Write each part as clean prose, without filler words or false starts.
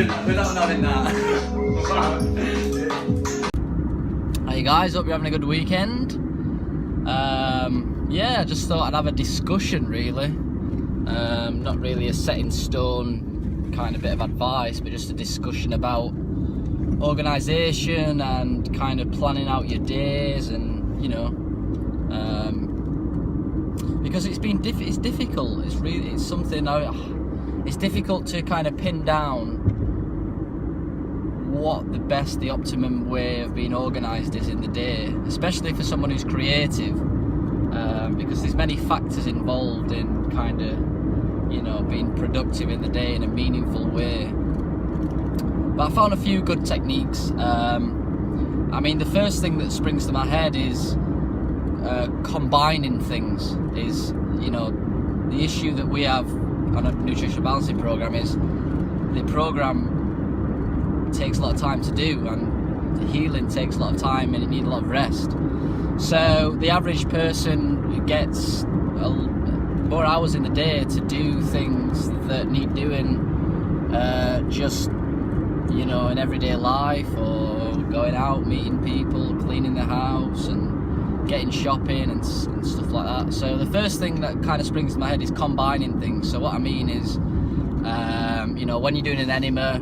without having that. Hey guys, hope you're having a good weekend. Yeah, I just thought I'd have a discussion really. Not really a set in stone kind of bit of advice, but just a discussion about organisation and kind of planning out your days, and you know, because it's difficult. It's something it's difficult to kind of pin down what the optimum way of being organised is in the day, especially for someone who's creative, because there's many factors involved in kind of, you know, being productive in the day in a meaningful way. But I found a few good techniques. I mean, the first thing that springs to my head is combining things. Is, you know, the issue that we have on a nutritional balancing program is the program takes a lot of time to do, and the healing takes a lot of time, and you need a lot of rest. So the average person gets more hours in the day to do things that need doing, just, you know, in everyday life, or going out, meeting people, cleaning the house, and getting shopping and stuff like that. So the first thing that kind of springs to my head is combining things. So what I mean is, you know, when you're doing an enema,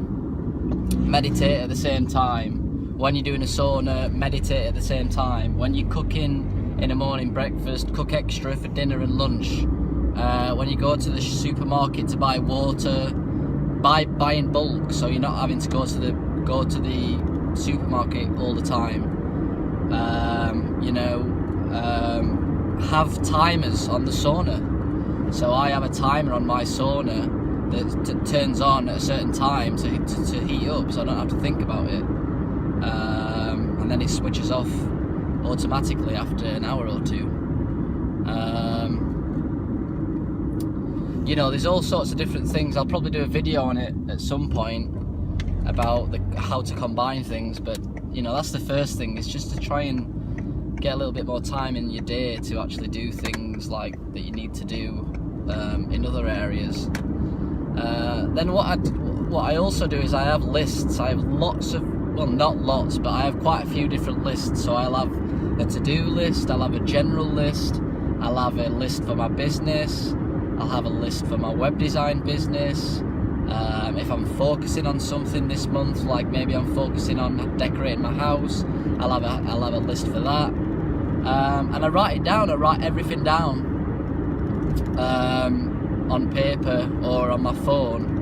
meditate at the same time. When you're doing a sauna, meditate at the same time. When you're cooking in the morning breakfast, cook extra for dinner and lunch. When you go to the supermarket to buy water, buy in bulk, so you're not having to go to the supermarket all the time. You know, have timers on the sauna. So I have a timer on my sauna that turns on at a certain time to heat up, so I don't have to think about it, and then it switches off automatically after an hour or two. You know, there's all sorts of different things. I'll probably do a video on it at some point about how to combine things, but you know, that's the first thing, is just to try and get a little bit more time in your day to actually do things like that you need to do in other areas. Then what I also do is I have lists. I have lots of, well, not lots, but I have quite a few different lists. So I'll have a to-do list, I'll have a general list, I'll have a list for my business, I'll have a list for my web design business. If I'm focusing on something this month, like maybe I'm focusing on decorating my house, I'll have a list for that. And I write it down. I write everything down on paper or on my phone.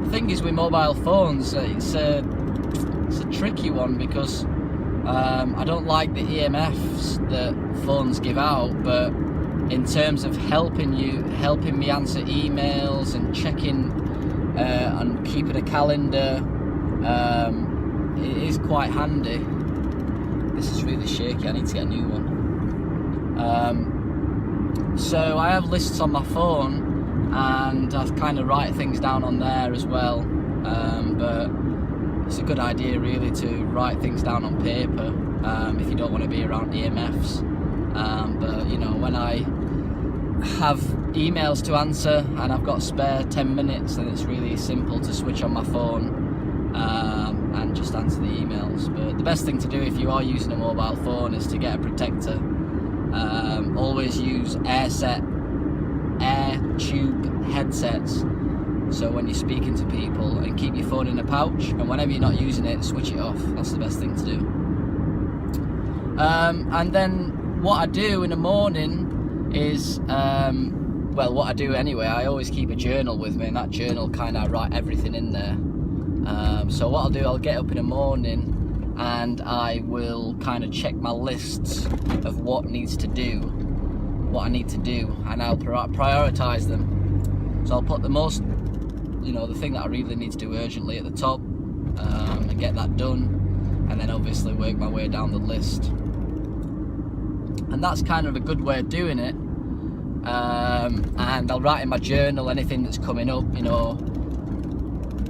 The thing is with mobile phones, it's a tricky one, because I don't like the EMFs that phones give out, but in terms of helping me answer emails and checking and keeping a calendar, it is quite handy. This is really shaky, I need to get a new one. So I have lists on my phone, and I kind of write things down on there as well, but it's a good idea really to write things down on paper if you don't want to be around EMFs. But you know, when I have emails to answer and I've got spare 10 minutes, then it's really simple to switch on my phone and just answer the emails. But the best thing to do if you are using a mobile phone is to get a protector. Always use air tube headsets, so when you're speaking to people, and keep your phone in a pouch, and whenever you're not using it, switch it off. That's the best thing to do. And then what I do in the morning is, well, what I do anyway, I always keep a journal with me, and that journal kind of write everything in there. So what I'll do, I'll get up in the morning and I will kind of check my lists of what I need to do, and I'll prioritize them. So I'll put the most, you know, the thing that I really need to do urgently at the top, and get that done, and then obviously work my way down the list. And that's kind of a good way of doing it. And I'll write in my journal anything that's coming up, you know.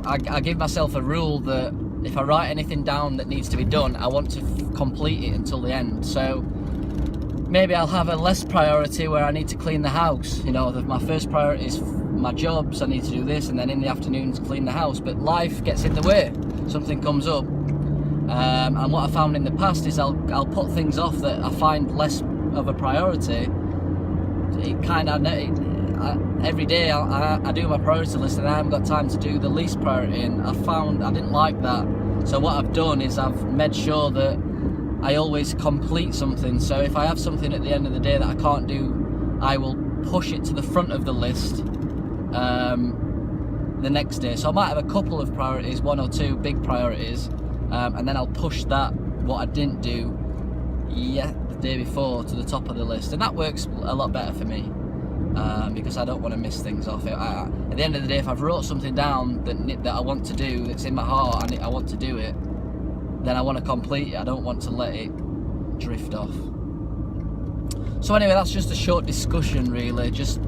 I give myself a rule that if I write anything down that needs to be done, I want to complete it until the end. So maybe I'll have a less priority where I need to clean the house. You know, my first priority is my jobs, I need to do this, and then in the afternoons clean the house, but life gets in the way, something comes up. And what I found in the past is I'll put things off that I find less of a priority. It kind of, every day I do my priority list, and I haven't got time to do the least priority, and I found I didn't like that. So what I've done is I've made sure that I always complete something. So if I have something at the end of the day that I can't do, I will push it to the front of the list the next day. So I might have a couple of priorities, 1 or 2 big priorities, and then I'll push that, what I didn't do the day before, to the top of the list, and that works a lot better for me, because I don't want to miss things off. At the end of the day, if I've wrote something down that I want to do, that's in my heart, and I want to do it, then I want to complete it. I don't want to let it drift off. So anyway, that's just a short discussion, really, just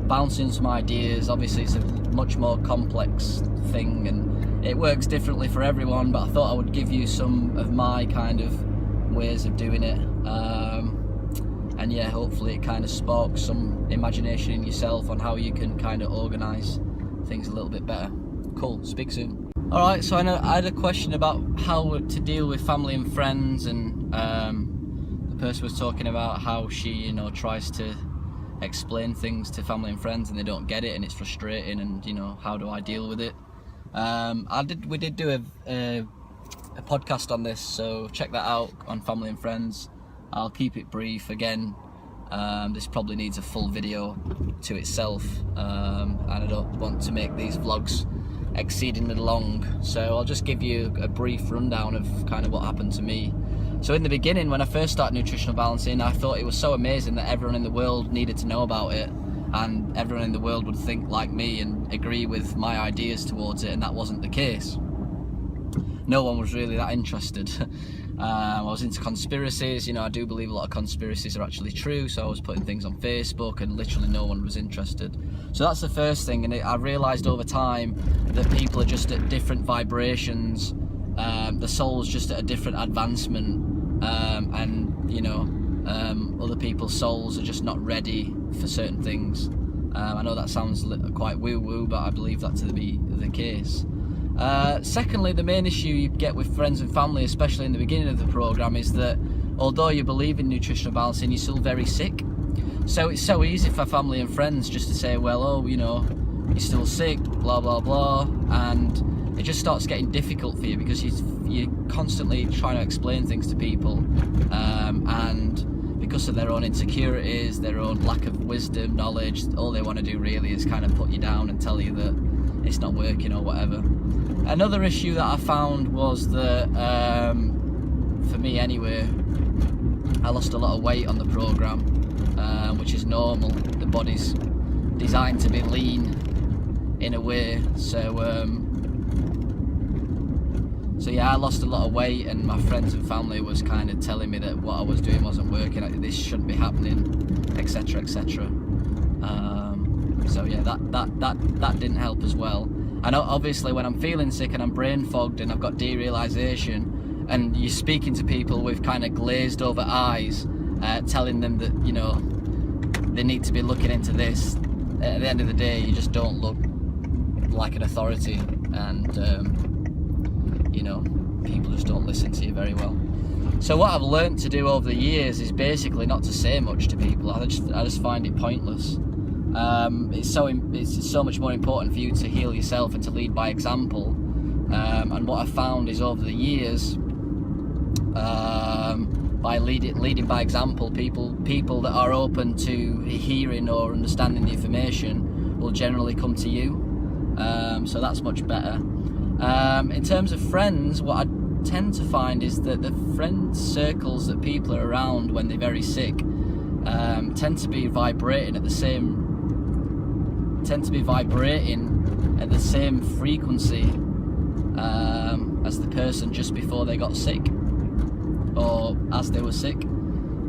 bouncing some ideas. Obviously it's a much more complex thing and it works differently for everyone, but I thought I would give you some of my kind of ways of doing it, and yeah, hopefully it kind of sparks some imagination in yourself on how you can kind of organise things a little bit better. Cool, speak soon. Alright, so I had a question about how to deal with family and friends, and the person was talking about how she, tries to explain things to family and friends and they don't get it and it's frustrating, and how do I deal with it. We did do a podcast on this, so check that out on family and friends. I'll keep it brief again. This probably needs a full video to itself, and I don't want to make these vlogs exceedingly long, so I'll just give you a brief rundown of kind of what happened to me. So in the beginning, when I first started nutritional balancing, I thought it was so amazing that everyone in the world needed to know about it, and everyone in the world would think like me and agree with my ideas towards it, and that wasn't the case. No one was really that interested. I was into conspiracies. I do believe a lot of conspiracies are actually true, so I was putting things on Facebook and literally no one was interested. So that's the first thing, and I realised over time that people are just at different vibrations, the soul's just at a different advancement, and other people's souls are just not ready for certain things. I know that sounds quite woo-woo, but I believe that to be the case. Secondly, the main issue you get with friends and family, especially in the beginning of the program, is that although you believe in nutritional balancing, you're still very sick. So it's so easy for family and friends just to say, well, oh, you're still sick, blah blah blah, and it just starts getting difficult for you because you're constantly trying to explain things to people, and because of their own insecurities, their own lack of wisdom, knowledge, all they want to do really is kind of put you down and tell you that it's not working or whatever. Another issue that I found was that, for me anyway, I lost a lot of weight on the program, which is normal. The body's designed to be lean in a way, so yeah, I lost a lot of weight, and my friends and family was kind of telling me that what I was doing wasn't working, this shouldn't be happening, etc, etc. So yeah, that didn't help as well. And obviously when I'm feeling sick and I'm brain fogged and I've got derealization, and you're speaking to people with kind of glazed over eyes, telling them that they need to be looking into this, at the end of the day you just don't look like an authority, and people just don't listen to you very well. So what I've learned to do over the years is basically not to say much to people. I just find it pointless. It's so much more important for you to heal yourself and to lead by example, and what I've found is over the years, by leading by example, people that are open to hearing or understanding the information will generally come to you, so that's much better. In terms of friends, what I tend to find is that the friend circles that people are around when they're very sick tend to be vibrating at the same frequency as the person just before they got sick, or as they were sick.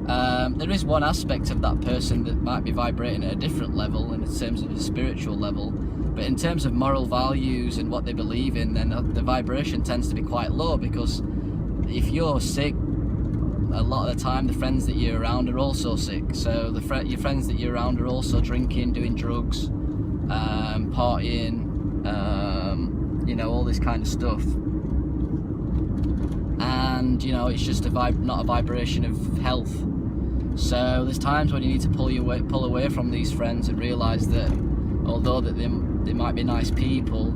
There is one aspect of that person that might be vibrating at a different level in terms of a spiritual level, but in terms of moral values and what they believe in, then the vibration tends to be quite low, because if you're sick, a lot of the time the friends that you're around are also sick, so your friends that you're around are also drinking, doing drugs, partying, you know, all this kind of stuff. And you know, it's just not a vibration of health. So there's times when you need to pull away from these friends and realise that although that they might be nice people,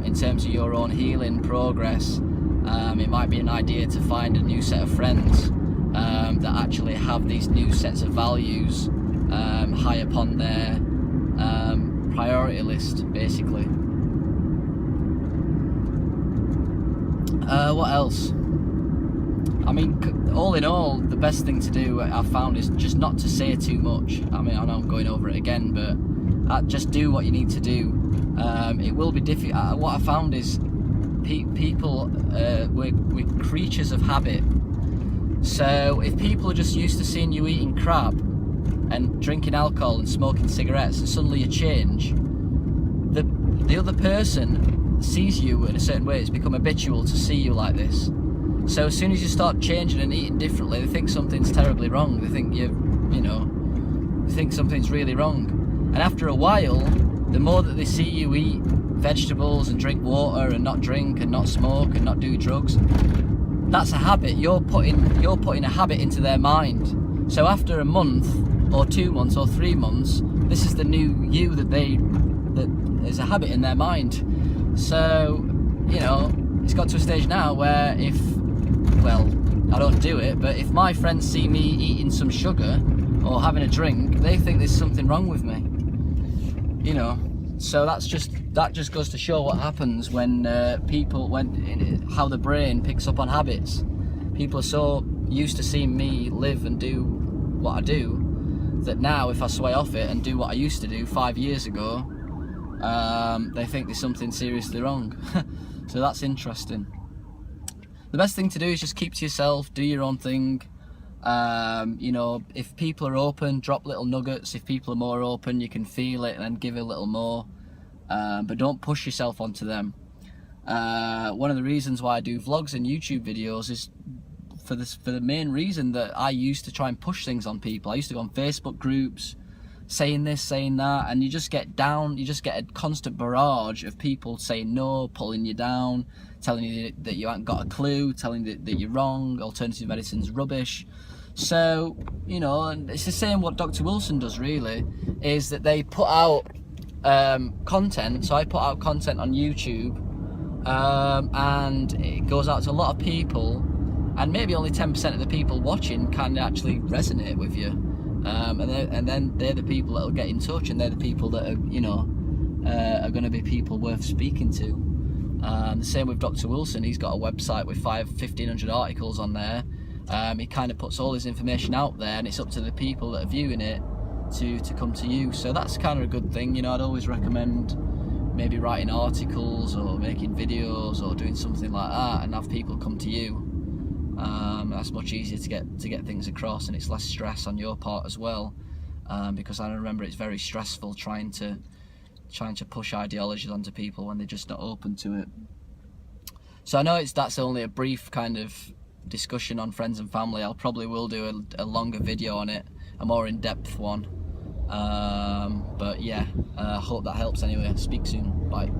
in terms of your own healing progress, it might be an idea to find a new set of friends that actually have these new sets of values high up on their priority list, basically. What else? I mean, all in all, the best thing to do, I've found, is just not to say too much. I mean, I know I'm going over it again, but just do what you need to do. It will be difficult. What I found is people, we're creatures of habit. So if people are just used to seeing you eating crap and drinking alcohol and smoking cigarettes, and suddenly you change, the other person sees you in a certain way. It's become habitual to see you like this. So as soon as you start changing and eating differently, they think something's terribly wrong. They think they think something's really wrong. And after a while, the more that they see you eat vegetables and drink water and not drink and not smoke and not do drugs, that's a habit. You're putting a habit into their mind. So after a month or 2 months or 3 months, this is the new you that is a habit in their mind. So, you know, it's got to a stage now where I don't do it, but if my friends see me eating some sugar or having a drink, they think there's something wrong with me. You know, so that just goes to show what happens when how the brain picks up on habits. People are so used to seeing me live and do what I do that now if I sway off it and do what I used to do 5 years ago, they think there's something seriously wrong. So that's interesting. The best thing to do is just keep to yourself, do your own thing. You know, if people are open, drop little nuggets. If people are more open, you can feel it and give a little more. But don't push yourself onto them. One of the reasons why I do vlogs and YouTube videos is for the main reason that I used to try and push things on people. I used to go on Facebook groups, saying this, saying that, and you just get down. You just get a constant barrage of people saying no, pulling you down, telling you that you haven't got a clue, telling you that you're wrong, alternative medicine's rubbish. So, you know, and it's the same what Dr. Wilson does really, is that they put out content. So I put out content on YouTube, and it goes out to a lot of people, and maybe only 10% of the people watching can actually resonate with you. And then they're the people that will get in touch, and they're the people that are, you know, are going to be people worth speaking to. The same with Dr. Wilson. He's got a website with 1,500 articles on there. He kind of puts all his information out there, and it's up to the people that are viewing it to come to you. So that's kind of a good thing. You know, I'd always recommend maybe writing articles or making videos or doing something like that, and have people come to you. That's much easier to get things across, and it's less stress on your part as well, because I remember it's very stressful trying to push ideologies onto people when they're just not open to it. So I know that's only a brief kind of discussion on friends and family. I'll probably will do a longer video on it, a more in-depth one. But yeah, hope that helps anyway. Speak soon. Bye.